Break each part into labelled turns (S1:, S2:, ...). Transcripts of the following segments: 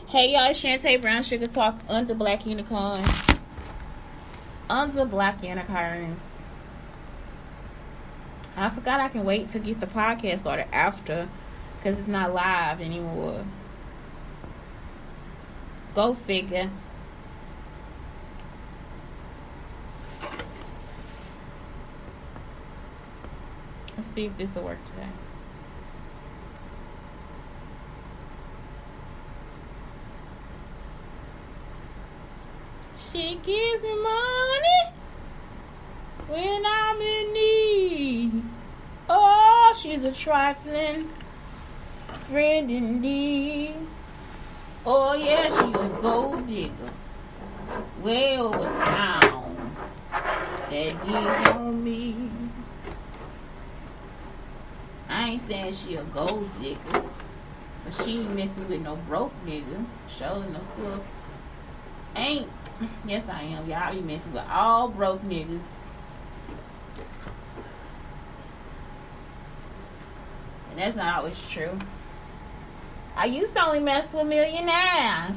S1: Hey y'all, it's Shantae Brown Sugar Talk under Black Unicarns. Under Black Unicarns. I forgot I can wait to get the podcast started after, because it's not live anymore. Go figure. Let's see if this will work today. She gives me money when I'm in need. Oh, she's a trifling friend indeed. Oh, yeah, she a gold digger. Way over town. That gives on me. I ain't saying she a gold digger, but she ain't messing with no broke nigga. Showing the fuck. Ain't. Yes, I am. Y'all be messing with all broke niggas. And that's not always true. I used to only mess with millionaires.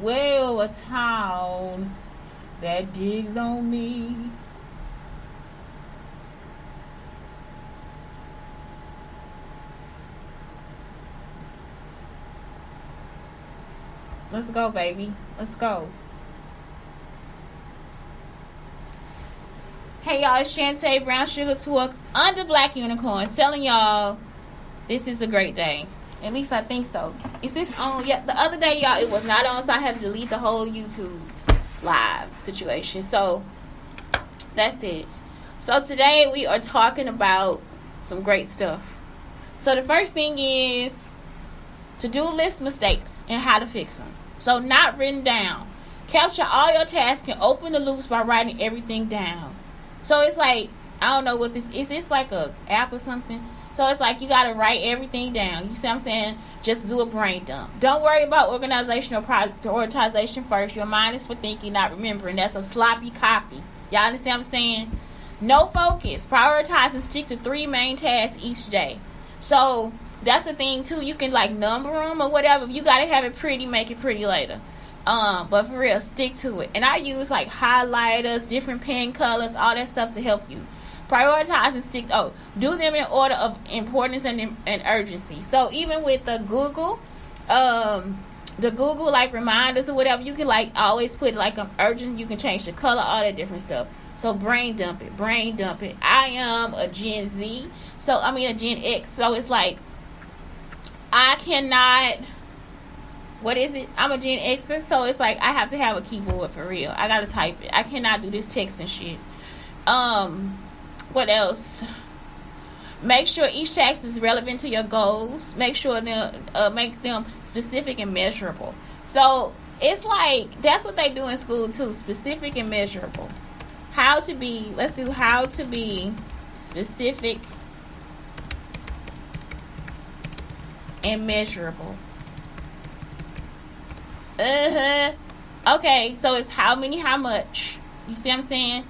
S1: Well, a town that digs on me. Let's go, baby. Let's go. Hey, y'all. It's Shantae Brown Sugar Talk under Black Unicorn. Telling y'all this is a great day. At least I think so. Is this on? Yeah, the other day, y'all, it was not on, so I had to delete the whole YouTube live situation. So, that's it. So, today we are talking about some great stuff. So, the first thing is to-do list mistakes and how to fix them. So, not written down. Capture all your tasks and open the loops by writing everything down. So, it's like, I don't know what this is. It's like a app or something. So, it's like you got to write everything down. You see what I'm saying? Just do a brain dump. Don't worry about organization or prioritization first. Your mind is for thinking, not remembering. That's a sloppy copy. Y'all understand what I'm saying? No focus. Prioritize and stick to 3 main tasks each day. So, that's the thing too. You can like number them or whatever. You gotta have it pretty, make it pretty later. But for real, stick to it. And I use like highlighters, different pen colors, all that stuff to help you. Prioritize and stick. Do them in order of importance and urgency. So even with the Google like reminders or whatever, you can like always put like urgent. You can change the color, all that different stuff. So brain dump it. I am a Gen Z. A Gen X. So it's like, I cannot, what is it? I'm a Gen Xer, so it's like I have to have a keyboard for real. I gotta type it. I cannot do this text and shit. What else? Make sure each task is relevant to your goals. Make sure make them specific and measurable. So it's like that's what they do in school too. Specific and measurable. Let's do how to be specific and measurable. Okay, so it's how many, how much. You see what I'm saying?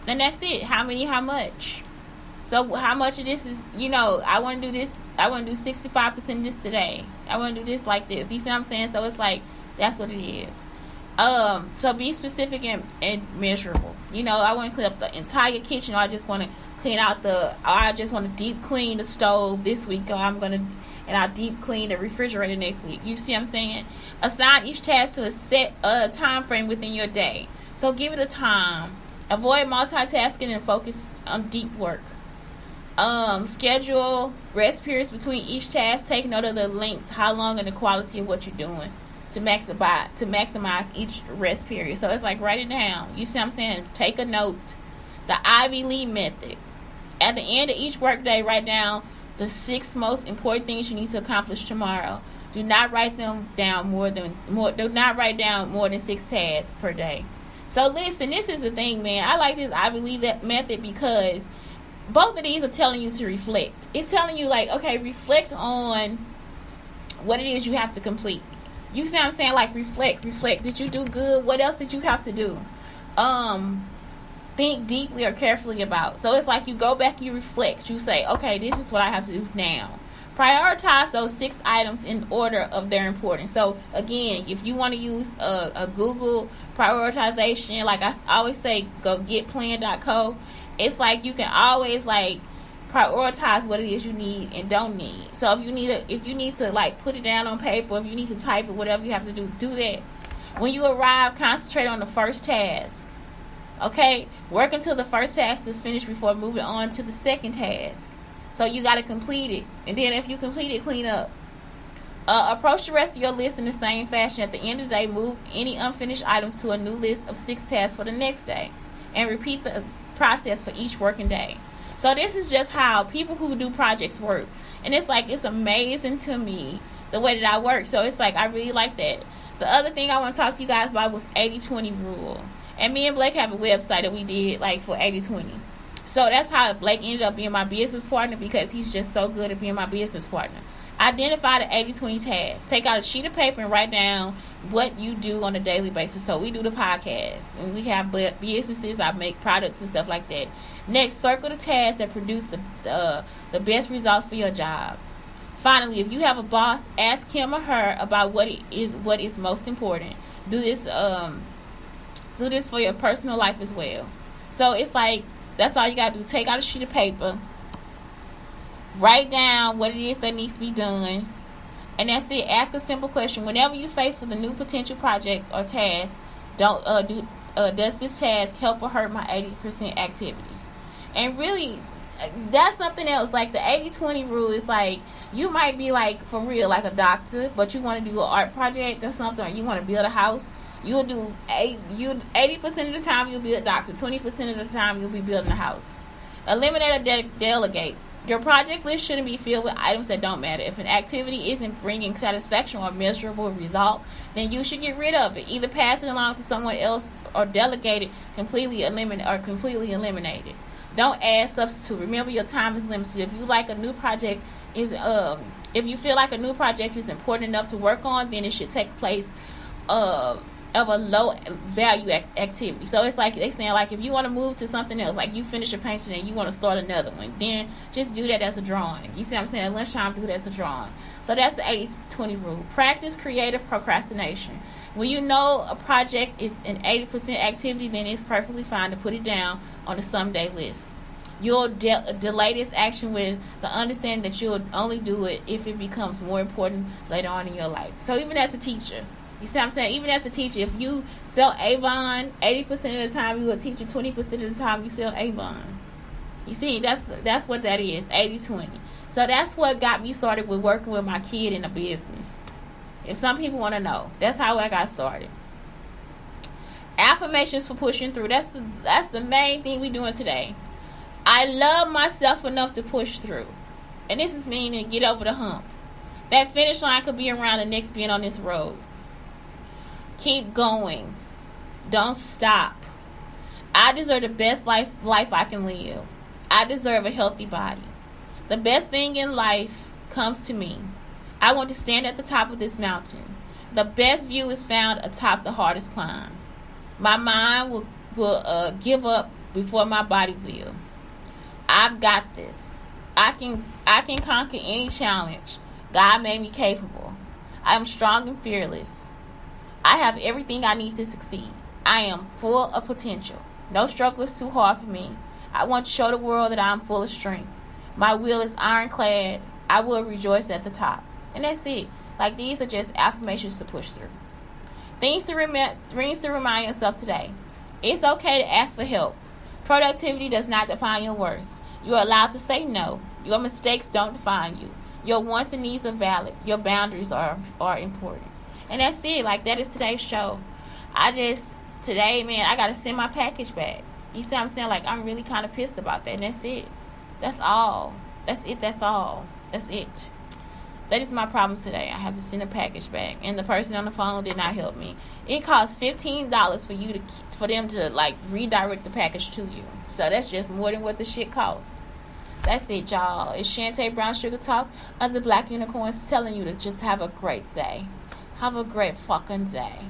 S1: Then that's it. How many, how much. So how much of this is, I want to do this. I want to do 65% of this today. I want to do this like this. You see what I'm saying? So it's like, that's what it is. So be specific and measurable. I want to clean up the entire kitchen. Or I just want to clean out I just want to deep clean the stove this week. Or I'll deep clean the refrigerator next week. You see what I'm saying? Assign each task to a set time frame within your day. So give it a time. Avoid multitasking and focus on deep work. Schedule rest periods between each task. Take note of the length, how long, and the quality of what you're doing to maximize each rest period. So it's like, write it down. You see what I'm saying? Take a note. The Ivy League method. At the end of each workday, write down the 6 most important things you need to accomplish tomorrow. Do not write down more than 6 tasks per day. So listen, this is the thing, man. I like this Ivy League method because both of these are telling you to reflect. It's telling you like, okay, reflect on what it is you have to complete. You see what I'm saying? Like, reflect. Did you do good? What else did you have to do? Think deeply or carefully about. So it's like you go back, you reflect. You say, okay, this is what I have to do now. Prioritize those 6 items in order of their importance. So again, if you want to use a Google prioritization, like I always say, go getplan.co. It's like you can always like prioritize what it is you need and don't need. So if you need to like put it down on paper, if you need to type it, whatever you have to do that. When you arrive, concentrate on the first task. Okay, work until the first task is finished before moving on to the second task. So you got to complete it. And then if you complete it, clean up. Approach the rest of your list in the same fashion. At the end of the day, move any unfinished items to a new list of 6 tasks for the next day. And repeat the process for each working day. So this is just how people who do projects work. And it's like, it's amazing to me the way that I work. So it's like, I really like that. The other thing I want to talk to you guys about was 80-20 rule. And me and Blake have a website that we did like for 80-20. So that's how Blake ended up being my business partner, because he's just so good at being my business partner. Identify the 80-20 tasks. Take out a sheet of paper and write down what you do on a daily basis. So we do the podcast, and we have businesses. I make products and stuff like that. Next, circle the tasks that produce the best results for your job. Finally, if you have a boss, ask him or her about what is most important. Do this for your personal life as well. So it's like, that's all you got to do. Take out a sheet of paper. Write down what it is that needs to be done. And that's it. Ask a simple question. Whenever you're faced with a new potential project or task, does this task help or hurt my 80% activities? And really, that's something else. Like the 80-20 rule is like, you might be like, for real, like a doctor, but you want to do an art project or something, or you want to build a house. You'll do 80% of the time you'll be a doctor. 20% of the time you'll be building a house. Eliminate or delegate. Your project list shouldn't be filled with items that don't matter. If an activity isn't bringing satisfaction or measurable result, then you should get rid of it. Either pass it along to someone else or delegate it completely eliminate it. Don't add substitute. Remember, your time is limited. If you like a new project if you feel like a new project is important enough to work on, then it should take place of a low value activity. So it's like they saying, like, if you want to move to something else, like you finish a painting and you want to start another one, then just do that as a drawing. You see what I'm saying? At lunchtime, do that as a drawing. So that's the 80-20 rule. Practice creative procrastination. When you know a project is an 80% activity, then it's perfectly fine to put it down on the someday list. You'll delay this action with the understanding that you'll only do it if it becomes more important later on in your life. So even as a teacher, you see what I'm saying? Even as a teacher, if you sell Avon, 80% of the time you a teacher, 20% of the time you sell Avon. You see, that's what that is, 80-20. So that's what got me started with working with my kid in a business. If some people want to know, that's how I got started. Affirmations for pushing through. That's the main thing we're doing today. I love myself enough to push through. And this is meaning get over the hump. That finish line could be around the next bend on this road. Keep going. Don't stop. I deserve the best life I can live. I deserve a healthy body. The best thing in life comes to me. I want to stand at the top of this mountain. The best view is found atop the hardest climb. My mind will give up before my body will. I've got this. I can conquer any challenge. God made me capable. I am strong and fearless. I have everything I need to succeed. I am full of potential. No struggle is too hard for me. I want to show the world that I am full of strength. My will is ironclad. I will rejoice at the top. And that's it. Like, these are just affirmations to push through. Things to remind yourself today. It's okay to ask for help. Productivity does not define your worth. You are allowed to say no. Your mistakes don't define you. Your wants and needs are valid. Your boundaries are important. And that's it. Like, that is today's show. Today, man, I got to send my package back. You see what I'm saying? Like, I'm really kind of pissed about that. And that's it. That's all. That's it. That's all. That's it. That is my problem today. I have to send a package back. And the person on the phone did not help me. It costs $15 for them to, like, redirect the package to you. So that's just more than what the shit costs. That's it, y'all. It's Shante Brown Sugar Talk under Black Unicorns telling you to just have a great day. Have a great fucking day.